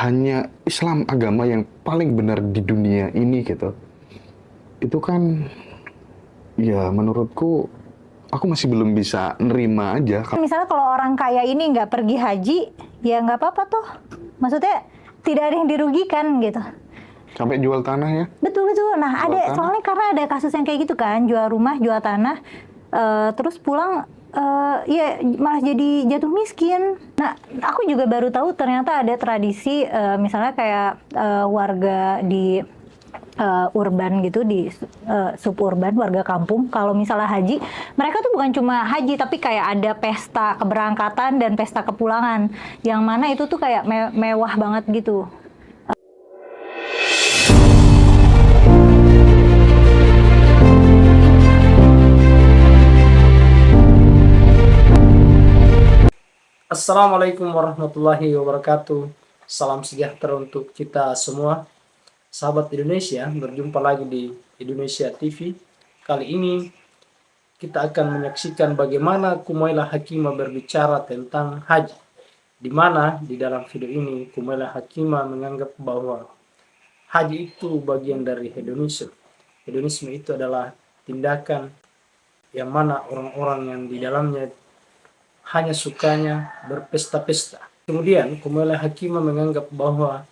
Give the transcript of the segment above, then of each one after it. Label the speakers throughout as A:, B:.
A: hanya Islam agama yang paling benar di dunia ini gitu. Itu kan ya menurutku aku masih belum bisa nerima aja.
B: Misalnya kalau orang kaya ini nggak pergi haji, ya nggak apa-apa tuh. Maksudnya tidak ada yang dirugikan gitu.
A: Sampai jual tanah ya?
B: Betul. Nah,
A: Jual
B: ada
A: tanah.
B: soalnya karena ada kasus yang kayak gitu kan, jual rumah, jual tanah, terus pulang ya malah jadi jatuh miskin. Nah, aku juga baru tahu ternyata ada tradisi misalnya kayak warga di urban gitu, di suburban, warga kampung, kalau misalnya haji, mereka tuh bukan cuma haji tapi kayak ada pesta keberangkatan dan pesta kepulangan, yang mana itu tuh kayak mewah banget gitu.
C: Assalamualaikum warahmatullahi wabarakatuh. Salam sejahtera untuk kita semua. Sahabat Indonesia, berjumpa lagi di Indonesia TV. Kali ini kita akan menyaksikan bagaimana Kumaila Hakimah berbicara tentang haji. Di mana di dalam video ini Kumaila Hakimah menganggap bahwa haji itu bagian dari hedonisme. Hedonisme itu adalah tindakan yang mana orang-orang yang di dalamnya hanya sukanya berpesta-pesta. Kemudian Kumaila Hakimah menganggap bahwa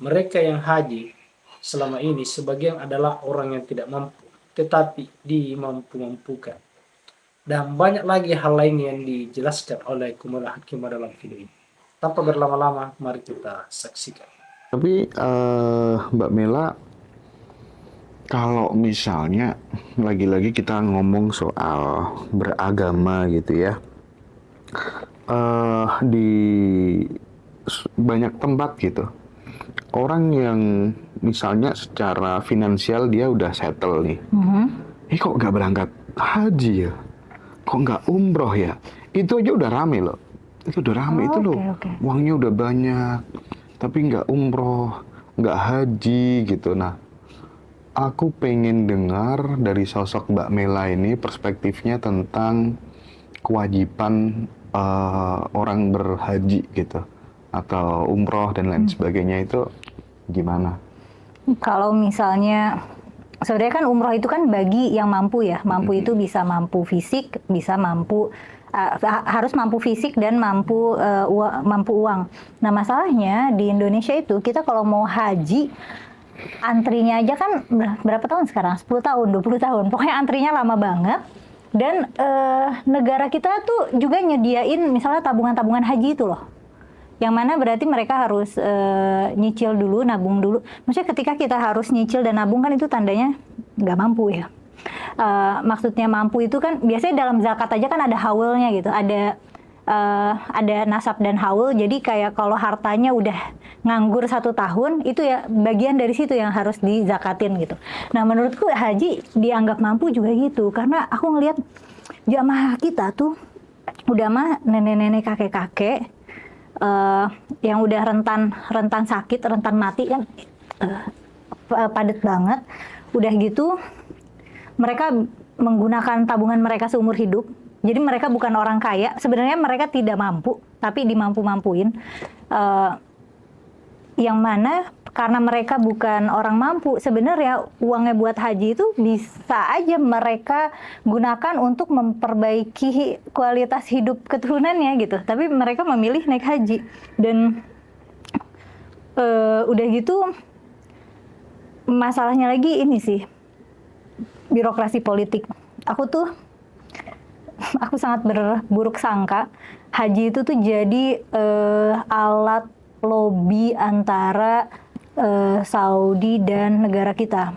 C: mereka yang haji selama ini sebagian adalah orang yang tidak mampu, tetapi dimampu-mampukan. Dan banyak lagi hal lain yang dijelaskan oleh Kumaila Hakimah dalam video ini. Tanpa berlama-lama, mari kita saksikan.
A: Tapi Mbak Mela, kalau misalnya lagi-lagi kita ngomong soal beragama gitu ya, di banyak tempat gitu, orang yang misalnya secara finansial dia udah settle nih, kok nggak berangkat haji ya, kok nggak umroh ya, itu aja udah rame loh, itu udah rame itu loh, uangnya udah banyak, tapi nggak umroh, nggak haji gitu. Nah, aku pengen dengar dari sosok Mbak Mela ini perspektifnya tentang kewajiban orang berhaji gitu, atau umroh dan lain sebagainya, itu gimana?
B: Kalau misalnya sebenarnya kan umroh itu kan bagi yang mampu ya, mampu itu bisa mampu fisik, bisa mampu harus mampu fisik dan mampu uang. Nah, masalahnya di Indonesia itu kita kalau mau haji antrinya aja kan berapa tahun sekarang? 10 tahun, 20 tahun. Pokoknya antrinya lama banget. Dan negara kita tuh juga nyediain misalnya tabungan-tabungan haji itu loh. Yang mana berarti mereka harus nyicil dulu, nabung dulu. Maksudnya ketika kita harus nyicil dan nabung kan itu tandanya nggak mampu ya. Maksudnya mampu itu kan biasanya dalam zakat aja kan ada haulnya gitu. Ada nasab dan haul, jadi kayak kalau hartanya udah nganggur 1 tahun, itu ya bagian dari situ yang harus dizakatin gitu. Nah, menurutku haji dianggap mampu juga gitu, karena aku ngelihat jamaah kita tuh udah mah nenek-nenek, kakek-kakek yang udah rentan sakit, rentan mati kan, padat banget. Udah gitu mereka menggunakan tabungan mereka seumur hidup. Jadi mereka bukan orang kaya, sebenarnya mereka tidak mampu, tapi dimampu-mampuin. Yang mana karena mereka bukan orang mampu, sebenarnya uangnya buat haji itu bisa aja mereka gunakan untuk memperbaiki kualitas hidup keturunannya gitu. Tapi mereka memilih naik haji. Dan udah gitu, masalahnya lagi ini sih, birokrasi politik. Aku sangat berburuk sangka haji itu tuh jadi alat lobby antara Saudi dan negara kita.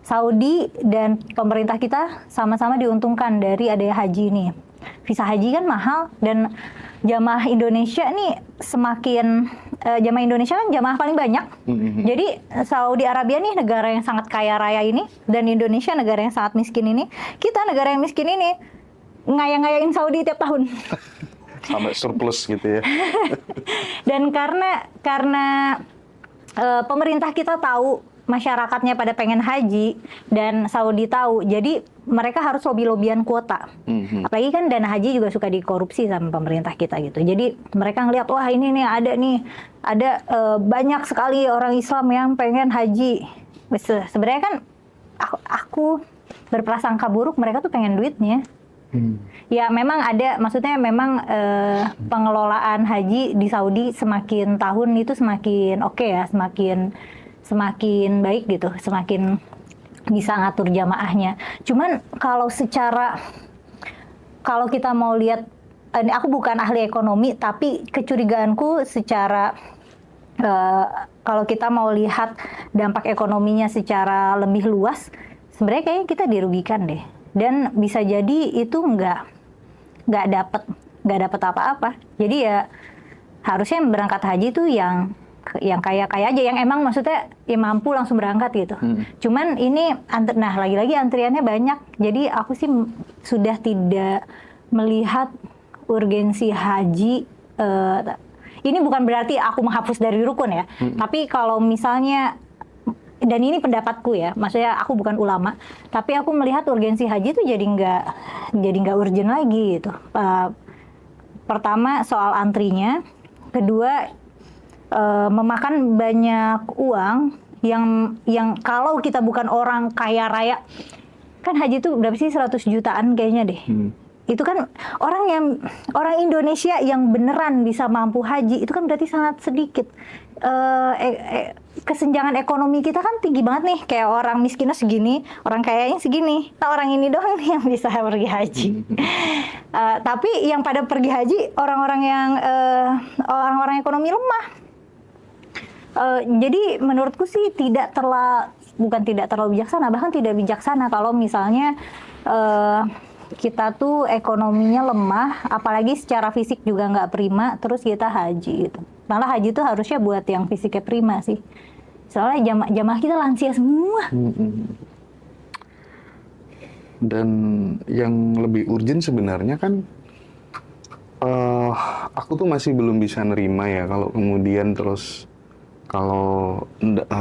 B: Saudi dan pemerintah kita sama-sama diuntungkan dari adanya haji ini. Visa haji kan mahal, dan jamaah Indonesia nih jamaah Indonesia kan jamaah paling banyak. Jadi Saudi Arabia nih negara yang sangat kaya raya ini, dan Indonesia negara yang sangat miskin ini. Kita negara yang miskin ini ngayang-ngayain Saudi tiap tahun.
A: Sampai surplus gitu ya.
B: Dan karena pemerintah kita tahu masyarakatnya pada pengen haji dan Saudi tahu, jadi mereka harus lobby-lobbyan kuota. Apalagi kan dana haji juga suka dikorupsi sama pemerintah kita gitu. Jadi mereka ngelihat, wah ini nih ada banyak sekali orang Islam yang pengen haji. Sebenarnya kan aku berprasangka buruk, mereka tuh pengen duitnya. Ya memang ada, maksudnya memang pengelolaan haji di Saudi semakin tahun itu semakin oke ya, semakin baik gitu, semakin bisa ngatur jamaahnya. Cuman kalau kita mau lihat, aku bukan ahli ekonomi, tapi kecurigaanku secara kalau kita mau lihat dampak ekonominya secara lebih luas, sebenarnya kayaknya kita dirugikan deh. Dan bisa jadi itu nggak dapat apa-apa. Jadi ya harusnya yang berangkat haji itu yang kaya aja, yang emang maksudnya ya mampu langsung berangkat gitu. Cuman ini lagi-lagi antriannya banyak. Jadi aku sih sudah tidak melihat urgensi haji. Ini bukan berarti aku menghapus dari rukun ya. Tapi kalau misalnya, dan ini pendapatku ya, maksudnya aku bukan ulama, tapi aku melihat urgensi haji itu jadi nggak urgent lagi gitu. Pertama soal antrinya, kedua memakan banyak uang yang kalau kita bukan orang kaya raya, kan haji itu berapa sih, 100 jutaan kayaknya deh. Itu kan orang Indonesia yang beneran bisa mampu haji itu kan berarti sangat sedikit. Kesenjangan ekonomi kita kan tinggi banget nih, kayak orang miskinnya segini, orang kayanya segini. Nah orang ini doang nih yang bisa pergi haji. Tapi yang pada pergi haji orang-orang ekonomi lemah. Jadi menurutku sih bukan tidak terlalu bijaksana, bahkan tidak bijaksana kalau misalnya kita tuh ekonominya lemah, apalagi secara fisik juga nggak prima, terus kita haji gitu. Malah haji tuh harusnya buat yang fisiknya prima sih. Soalnya jamaah kita lansia semua.
A: Dan yang lebih urgent sebenarnya kan, aku tuh masih belum bisa nerima ya kalau kemudian terus kalau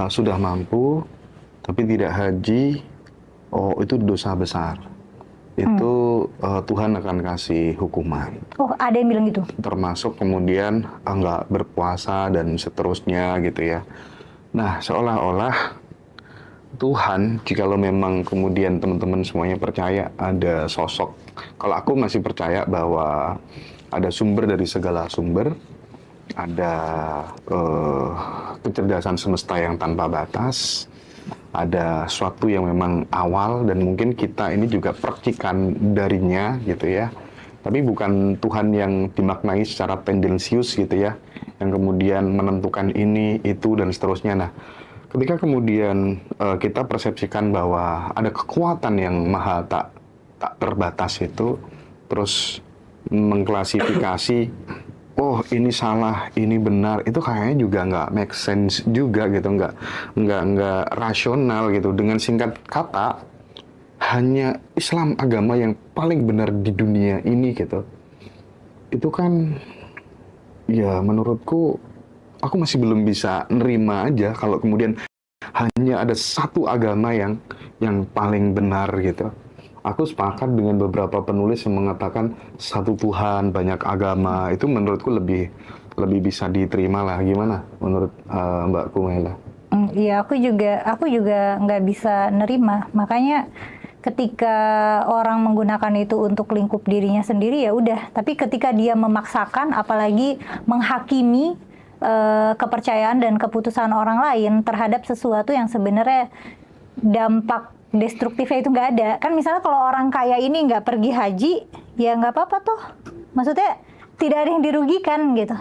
A: sudah mampu tapi tidak haji, itu dosa besar. Itu Tuhan akan kasih hukuman.
B: Oh, ada yang bilang gitu?
A: Termasuk kemudian nggak berpuasa dan seterusnya gitu ya. Nah, seolah-olah Tuhan, jikalau memang kemudian teman-teman semuanya percaya ada sosok, kalau aku masih percaya bahwa ada sumber dari segala sumber, ada kecerdasan semesta yang tanpa batas, ada suatu yang memang awal dan mungkin kita ini juga percikan darinya gitu ya. Tapi bukan Tuhan yang dimaknai secara tendensius gitu ya, yang kemudian menentukan ini, itu dan seterusnya. Nah, ketika kemudian kita persepsikan bahwa ada kekuatan yang maha tak terbatas itu, terus mengklasifikasi, oh ini salah, ini benar, itu kayaknya juga nggak make sense juga gitu, nggak rasional gitu. Dengan singkat kata, hanya Islam agama yang paling benar di dunia ini gitu. Itu kan, ya menurutku, aku masih belum bisa nerima aja kalau kemudian hanya ada satu agama yang paling benar gitu. Aku sepakat dengan beberapa penulis yang mengatakan satu Tuhan, banyak agama. Itu menurutku lebih bisa diterima lah. Gimana menurut Mbak Kumaila?
B: Iya, aku juga nggak bisa nerima. Makanya ketika orang menggunakan itu untuk lingkup dirinya sendiri ya udah. Tapi ketika dia memaksakan, apalagi menghakimi kepercayaan dan keputusan orang lain terhadap sesuatu yang sebenarnya dampak destruktifnya itu nggak ada. Kan misalnya kalau orang kaya ini nggak pergi haji, ya nggak apa-apa tuh. Maksudnya tidak ada yang dirugikan gitu.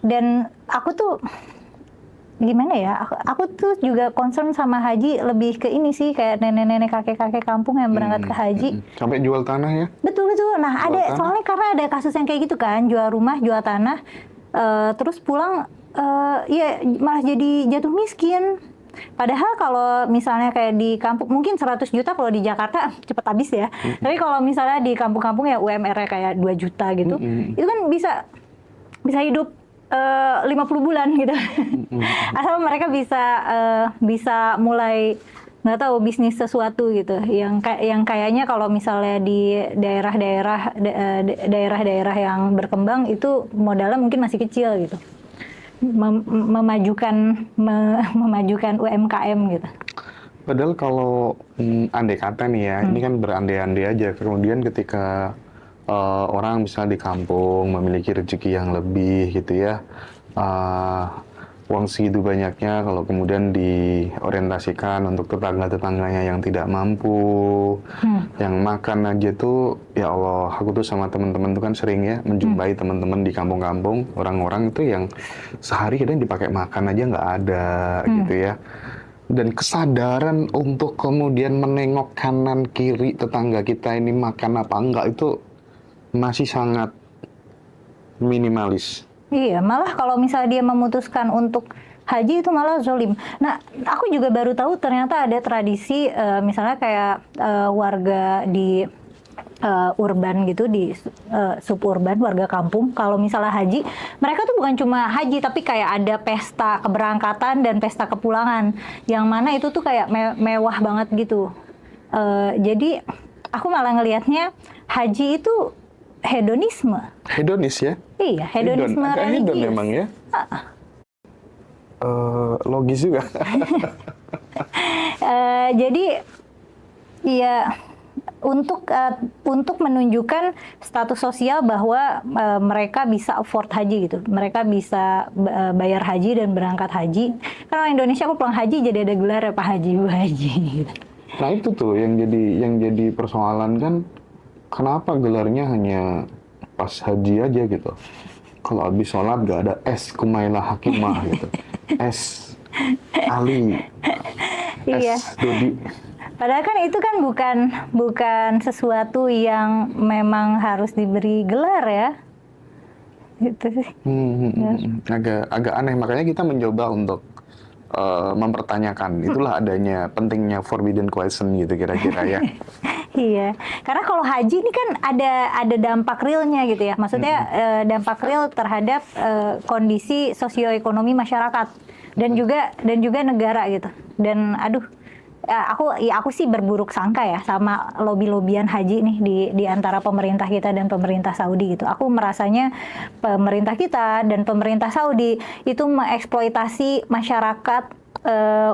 B: Dan aku tuh gimana ya? Aku tuh juga concern sama haji lebih ke ini sih, kayak nenek-nenek kakek-kakek kampung yang berangkat ke haji.
A: Sampai jual tanah ya?
B: Betul. Nah
A: Jual
B: ada
A: tanah.
B: soalnya karena ada kasus yang kayak gitu kan, jual rumah, jual tanah, terus pulang ya malah jadi jatuh miskin. Padahal kalau misalnya kayak di kampung mungkin 100 juta, kalau di Jakarta cepat habis ya. Tapi kalau misalnya di kampung-kampung ya UMR-nya kayak 2 juta gitu, itu kan bisa hidup 50 bulan gitu. Asal mereka bisa mulai nggak tahu bisnis sesuatu gitu. Yang kayaknya kalau misalnya di daerah-daerah yang berkembang itu modalnya mungkin masih kecil gitu. Memajukan UMKM gitu.
A: Padahal kalau andai kata nih ya, ini kan berandai-andai aja. Kemudian ketika orang misalnya di kampung memiliki rezeki yang lebih gitu ya, uang segitu banyaknya kalau kemudian diorientasikan untuk tetangga-tetangganya yang tidak mampu, yang makan aja tuh, ya Allah, aku tuh sama teman-teman tuh kan sering ya menjumpai teman-teman di kampung-kampung, orang-orang itu yang sehari kadang dipakai makan aja nggak ada gitu ya. Dan kesadaran untuk kemudian menengok kanan kiri tetangga kita ini makan apa enggak itu masih sangat minimalis.
B: Iya, malah kalau misalnya dia memutuskan untuk haji itu malah zolim. Nah, aku juga baru tahu ternyata ada tradisi misalnya kayak warga di urban gitu, di suburban, warga kampung. Kalau misalnya haji, mereka tuh bukan cuma haji, tapi kayak ada pesta keberangkatan dan pesta kepulangan. Yang mana itu tuh kayak mewah banget gitu. Jadi, aku malah ngelihatnya haji itu hedonisme.
A: Hedonis ya?
B: Iya, hedonisme
A: agak
B: religius.
A: hedon memang ya? Logis juga.
B: Jadi ya untuk menunjukkan status sosial bahwa mereka bisa afford haji gitu, mereka bisa bayar haji dan berangkat haji. Karena orang Indonesia aku pulang haji jadi ada gelar ya Pak Haji, Bu Haji. Gitu.
A: Nah itu tuh yang jadi persoalan kan, kenapa gelarnya hanya pas haji aja gitu? Kalau habis sholat gak ada S Kumailah Hakimah gitu, S Ali,
B: Iya.
A: S Dodi.
B: Padahal kan itu kan bukan sesuatu yang memang harus diberi gelar ya. Gitu sih.
A: Agak aneh, makanya kita mencoba untuk mempertanyakan. Itulah adanya pentingnya forbidden question gitu kira-kira ya.
B: Iya, karena kalau haji ini kan ada dampak realnya gitu ya. Maksudnya dampak real terhadap kondisi sosioekonomi masyarakat dan juga negara gitu. Dan aduh, aku sih berburuk sangka ya sama lobby-lobbyan haji nih di antara pemerintah kita dan pemerintah Saudi gitu. Aku merasanya pemerintah kita dan pemerintah Saudi itu mengeksploitasi masyarakat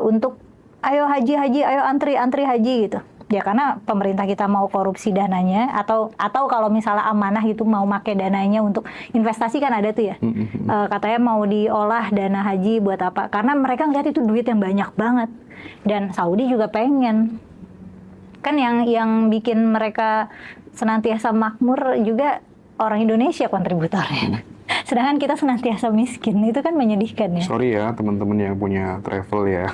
B: untuk ayo haji, ayo antri haji gitu. Ya karena pemerintah kita mau korupsi dananya atau kalau misalnya amanah itu mau pakai dananya untuk investasi kan ada tuh ya. Katanya mau diolah dana haji buat apa? Karena mereka ngeliat itu duit yang banyak banget. Dan Saudi juga pengen. Kan yang bikin mereka senantiasa makmur juga orang Indonesia kontributornya. Sedangkan kita senantiasa miskin. Itu kan menyedihkan ya.
A: Sorry ya teman-teman yang punya travel ya.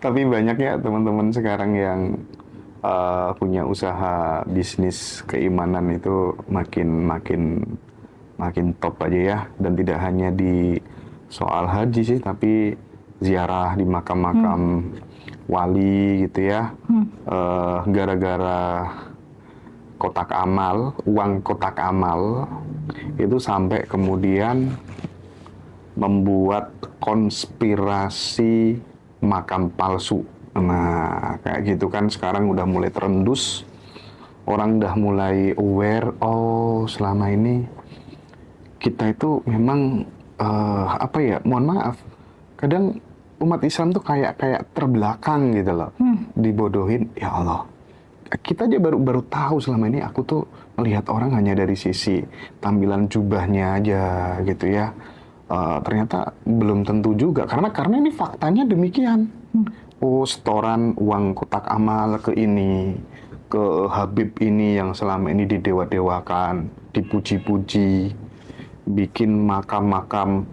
A: Tapi banyak ya teman-teman sekarang yang punya usaha bisnis keimanan itu makin top aja ya, dan tidak hanya di soal haji sih, tapi ziarah di makam-makam wali gitu ya, gara-gara kotak amal, uang kotak amal itu sampai kemudian membuat konspirasi makam palsu. Nah, kayak gitu kan sekarang udah mulai terendus. Orang udah mulai aware, oh selama ini kita itu memang mohon maaf, kadang umat Islam tuh kayak terbelakang gitu loh. Dibodohin, ya Allah. Kita aja baru tahu selama ini aku tuh melihat orang hanya dari sisi tampilan jubahnya aja gitu ya. Ternyata belum tentu juga, karena ini faktanya demikian. Oh, setoran uang kotak amal ke ini, ke Habib ini yang selama ini didewa-dewakan, dipuji-puji, bikin makam-makam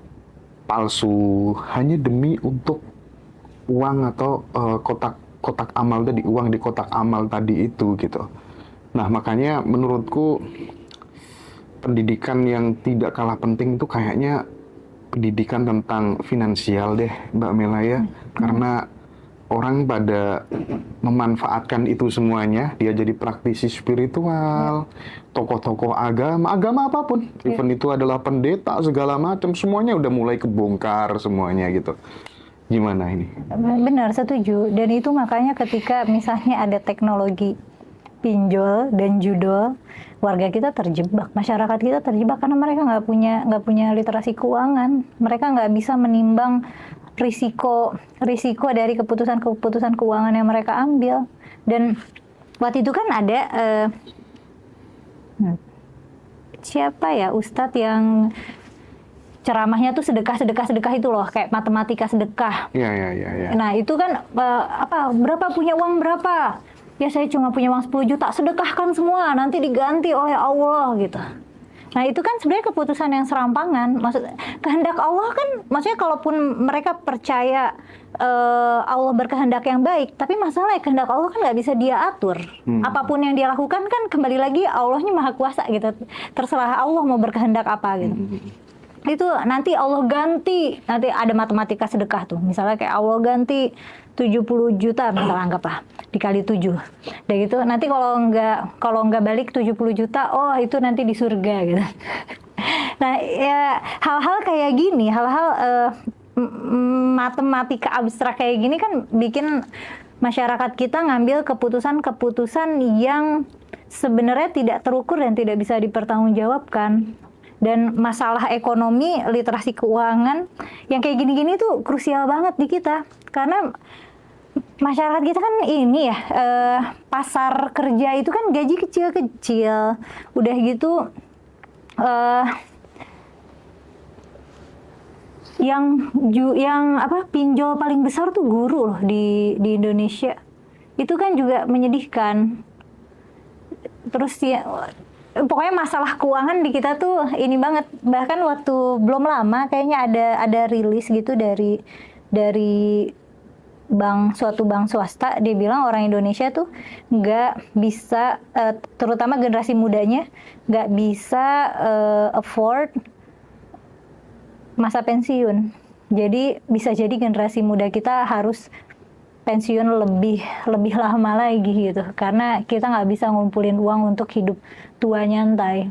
A: palsu hanya demi untuk uang atau kotak amal tadi, uang di kotak amal tadi itu gitu. Nah, makanya menurutku pendidikan yang tidak kalah penting itu kayaknya pendidikan tentang finansial deh, Mbak Mela ya. Karena orang pada memanfaatkan itu semuanya, dia jadi praktisi spiritual, tokoh-tokoh agama apapun, even itu adalah pendeta segala macam, semuanya udah mulai kebongkar semuanya gitu. Gimana ini?
B: Benar, setuju. Dan itu makanya ketika misalnya ada teknologi pinjol dan judol, warga kita terjebak, masyarakat kita terjebak karena mereka nggak punya literasi keuangan. Mereka nggak bisa menimbang risiko dari keputusan keuangan yang mereka ambil. Dan waktu itu kan ada siapa ya, ustadz yang ceramahnya tuh sedekah itu loh, kayak matematika sedekah.
A: Iya.
B: Nah itu kan berapa punya uang berapa? Ya saya cuma punya uang 10 juta, sedekahkan semua, nanti diganti oleh Allah gitu. Nah itu kan sebenarnya keputusan yang serampangan. Kehendak Allah kan, maksudnya kalaupun mereka percaya Allah berkehendak yang baik, tapi masalahnya kehendak Allah kan nggak bisa dia atur. Apapun yang dia lakukan kan kembali lagi Allahnya maha kuasa gitu. Terserah Allah mau berkehendak apa gitu. Itu nanti Allah ganti, nanti ada matematika sedekah tuh, misalnya kayak Allah ganti 70 juta misalnya, anggaplah dikali 7 dan gitu, nanti kalau nggak balik 70 juta, oh itu nanti di surga gitu. Nah ya hal-hal kayak gini, hal-hal matematika abstrak kayak gini kan bikin masyarakat kita ngambil keputusan yang sebenarnya tidak terukur dan tidak bisa dipertanggungjawabkan. Dan masalah ekonomi, literasi keuangan yang kayak gini-gini tuh krusial banget di kita, karena masyarakat kita kan ini ya, pasar kerja itu kan gaji kecil-kecil, udah gitu yang pinjol paling besar tuh guru loh di Indonesia. Itu kan juga menyedihkan. Terus ya, pokoknya masalah keuangan di kita tuh ini banget. Bahkan waktu belum lama kayaknya ada rilis gitu dari suatu bank swasta, dia bilang orang Indonesia tuh nggak bisa, terutama generasi mudanya nggak bisa afford masa pensiun. Jadi bisa jadi generasi muda kita harus pensiun lebih lama lagi gitu, karena kita nggak bisa ngumpulin uang untuk hidup tua nyantai.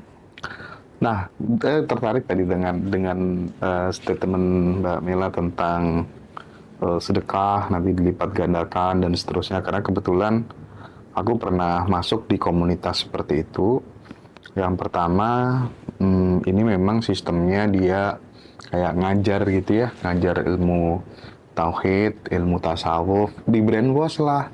A: Nah, saya tertarik tadi dengan statement Mbak Mela tentang sedekah nanti dilipat gandakan dan seterusnya, karena kebetulan aku pernah masuk di komunitas seperti itu. Yang pertama, ini memang sistemnya dia kayak ngajar gitu ya, ngajar ilmu tauhid, ilmu tasawuf, di brainwash lah,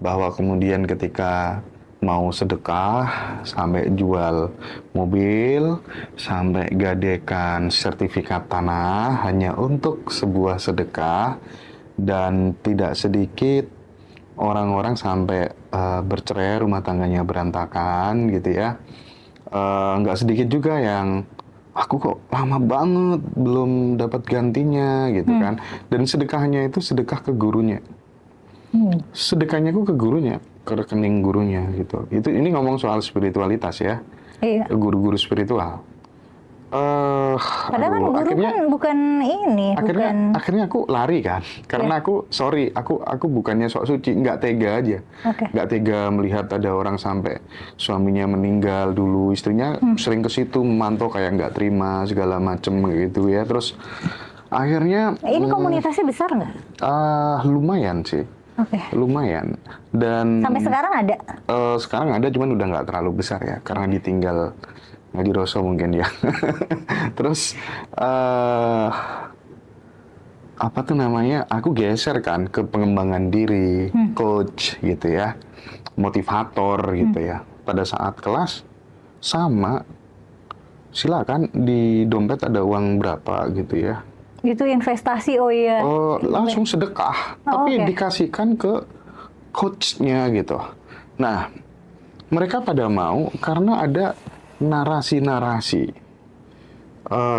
A: bahwa kemudian ketika mau sedekah sampai jual mobil, sampai gadekan sertifikat tanah hanya untuk sebuah sedekah, dan tidak sedikit orang-orang sampai bercerai, rumah tangganya berantakan gitu ya. Nggak sedikit juga yang aku kok lama banget belum dapat gantinya gitu kan. Dan sedekahnya itu sedekah ke gurunya. Sedekahnya aku ke gurunya, ke rekening gurunya gitu. Ini ngomong soal spiritualitas ya.
B: Iya.
A: Guru-guru spiritual.
B: Padahal kan guru kan bukan ini,
A: akhirnya aku lari kan, karena aku bukannya sok suci, nggak tega aja, nggak tega melihat ada orang sampai suaminya meninggal dulu, istrinya sering ke situ memantau kayak nggak terima segala macem gitu ya. Terus akhirnya
B: ini komunitasnya besar nggak?
A: Lumayan sih. Lumayan. Dan
B: sampai sekarang ada?
A: Sekarang ada, cuman udah nggak terlalu besar ya, karena ditinggal Ngaji Roso mungkin ya. Terus apa tuh namanya? Aku geser kan ke pengembangan diri, coach gitu ya, motivator gitu ya. Pada saat kelas sama, silakan di dompet ada uang berapa gitu ya.
B: Itu investasi, oh iya.
A: Langsung sedekah, tapi dikasihkan ke coachnya gitu. Nah, mereka pada mau karena ada narasi-narasi.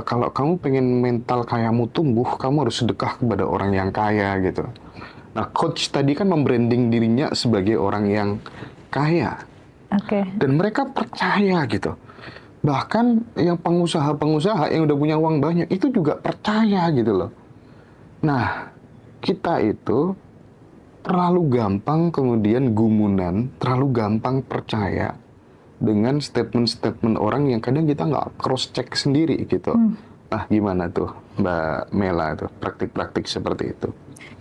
A: Kalau kamu pengen mental kayamu tumbuh, kamu harus sedekah kepada orang yang kaya gitu. Nah, coach tadi kan membranding dirinya sebagai orang yang kaya. Dan mereka percaya gitu. Bahkan yang pengusaha-pengusaha yang udah punya uang banyak itu juga percaya gitu loh. Nah, kita itu terlalu gampang kemudian gumunan, terlalu gampang percaya dengan statement-statement orang yang kadang kita nggak cross check sendiri gitu. Nah, gimana tuh Mbak Mela tuh praktik-praktik seperti itu?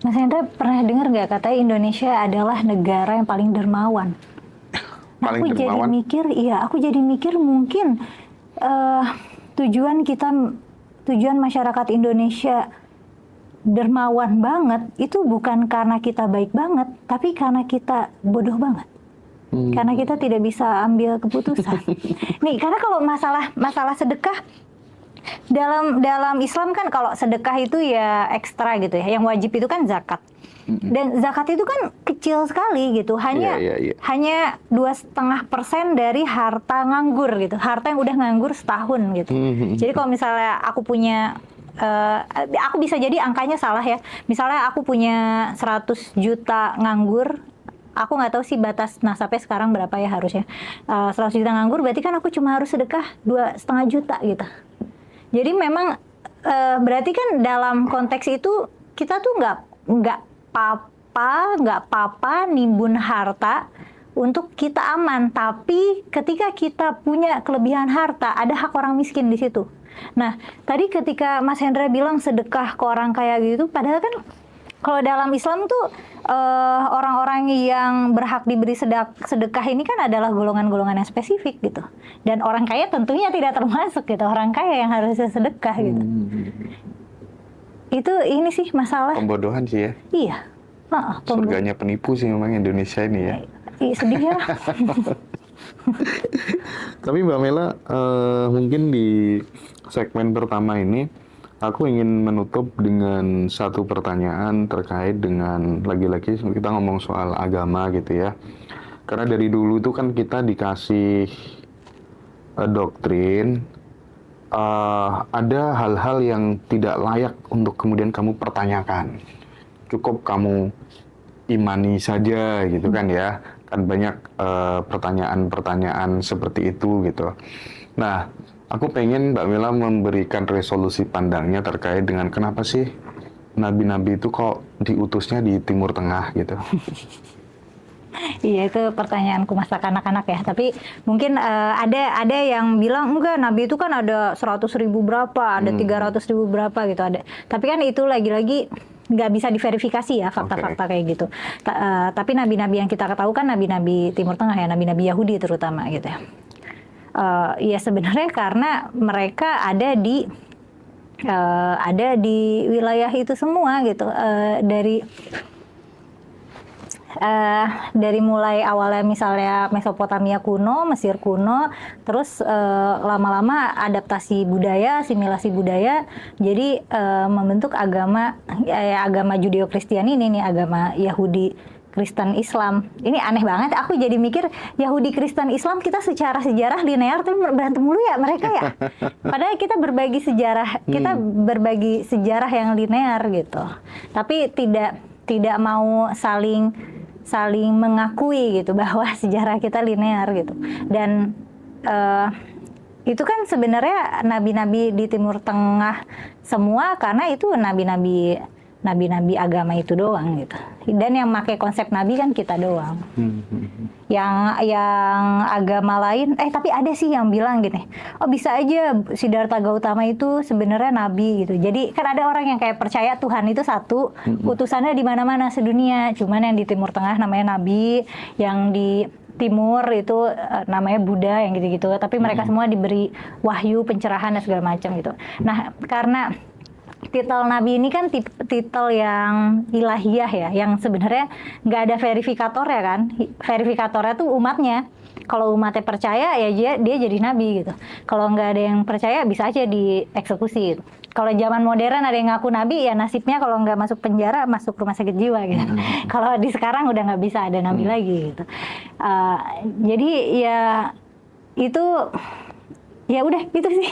B: Mas Hendra pernah dengar nggak katanya Indonesia adalah negara yang paling dermawan? Nah,
A: Paling dermawan?
B: Aku jadi mikir mungkin tujuan masyarakat Indonesia dermawan banget itu bukan karena kita baik banget, tapi karena kita bodoh banget. Karena kita tidak bisa ambil keputusan. Nih, karena kalau masalah sedekah dalam Islam kan kalau sedekah itu ya ekstra gitu ya. Yang wajib itu kan zakat. Dan zakat itu kan kecil sekali gitu, hanya 2,5% dari harta nganggur gitu, harta yang udah nganggur setahun gitu. Jadi kalau misalnya aku punya aku bisa jadi angkanya salah ya. Misalnya aku punya 100 juta nganggur, aku nggak tahu sih batas nasabnya sekarang berapa ya harusnya. 100 juta nganggur berarti kan aku cuma harus sedekah 2,5 juta gitu. Jadi memang berarti kan dalam konteks itu kita tuh nggak apa-apa nimbun harta untuk kita aman. Tapi ketika kita punya kelebihan harta, ada hak orang miskin di situ. Nah, tadi ketika Mas Hendra bilang sedekah ke orang kaya gitu, padahal kan kalau dalam Islam tuh orang-orang yang berhak diberi sedekah ini kan adalah golongan-golongan yang spesifik gitu. Dan orang kaya tentunya tidak termasuk gitu, orang kaya yang harusnya sedekah gitu. Itu ini sih masalah.
A: Pembodohan sih ya.
B: Iya.
A: Surganya penipu sih memang Indonesia ini ya.
B: Sedih ya.
A: Tapi Mbak Mela, mungkin di segmen pertama ini aku ingin menutup dengan satu pertanyaan terkait dengan lagi-lagi kita ngomong soal agama gitu ya. Karena dari dulu itu kan kita dikasih doktrin, ada hal-hal yang tidak layak untuk kemudian kamu pertanyakan. Cukup kamu imani saja gitu kan ya. Kan banyak pertanyaan-pertanyaan seperti itu gitu. Nah, aku pengen Mbak Mela memberikan resolusi pandangnya terkait dengan kenapa sih nabi-nabi itu kok diutusnya di Timur Tengah gitu.
B: Iya, itu pertanyaanku masa kanak-kanak ya. Tapi mungkin ada yang bilang enggak, nabi itu kan ada 100.000 berapa, ada 300.000 berapa gitu ada. Tapi kan itu lagi-lagi nggak bisa diverifikasi ya fakta-fakta kayak gitu. Tapi nabi-nabi yang kita ketahui kan nabi-nabi Timur Tengah ya, nabi-nabi Yahudi terutama gitu ya. Ya sebenarnya karena mereka ada di wilayah itu semua gitu, dari mulai awalnya misalnya Mesopotamia kuno, Mesir kuno, terus lama-lama adaptasi budaya, asimilasi budaya, jadi membentuk agama Judeo-Kristian ini nih, agama Yahudi Kristen Islam. Ini aneh banget, aku jadi mikir Yahudi Kristen Islam kita secara sejarah linear tapi berantem mulu ya mereka ya. Padahal kita berbagi sejarah yang linear gitu. Tapi tidak mau saling mengakui gitu bahwa sejarah kita linear gitu. Dan itu kan sebenarnya nabi-nabi di Timur Tengah semua karena itu nabi-nabi agama itu doang gitu. Dan yang pakai konsep nabi kan kita doang. Yang agama lain, tapi ada sih yang bilang gini, oh bisa aja Siddhartha Gautama itu sebenarnya nabi gitu. Jadi kan ada orang yang kayak percaya Tuhan itu satu, utusannya di mana-mana sedunia. Cuman yang di Timur Tengah namanya nabi, yang di Timur itu namanya Buddha yang gitu-gitu. Tapi mereka semua diberi wahyu, pencerahan dan segala macam gitu. Nah, karena titel nabi ini kan titel yang ilahiyah ya, yang sebenarnya nggak ada verifikator ya kan. Verifikatornya tuh umatnya. Kalau umatnya percaya ya dia jadi nabi gitu. Kalau nggak ada yang percaya bisa aja dieksekusi gitu. Kalau zaman modern ada yang ngaku nabi ya nasibnya kalau nggak masuk penjara masuk rumah sakit jiwa gitu. Kalau di sekarang udah nggak bisa ada nabi lagi gitu. Jadi ya itu ya udah gitu sih.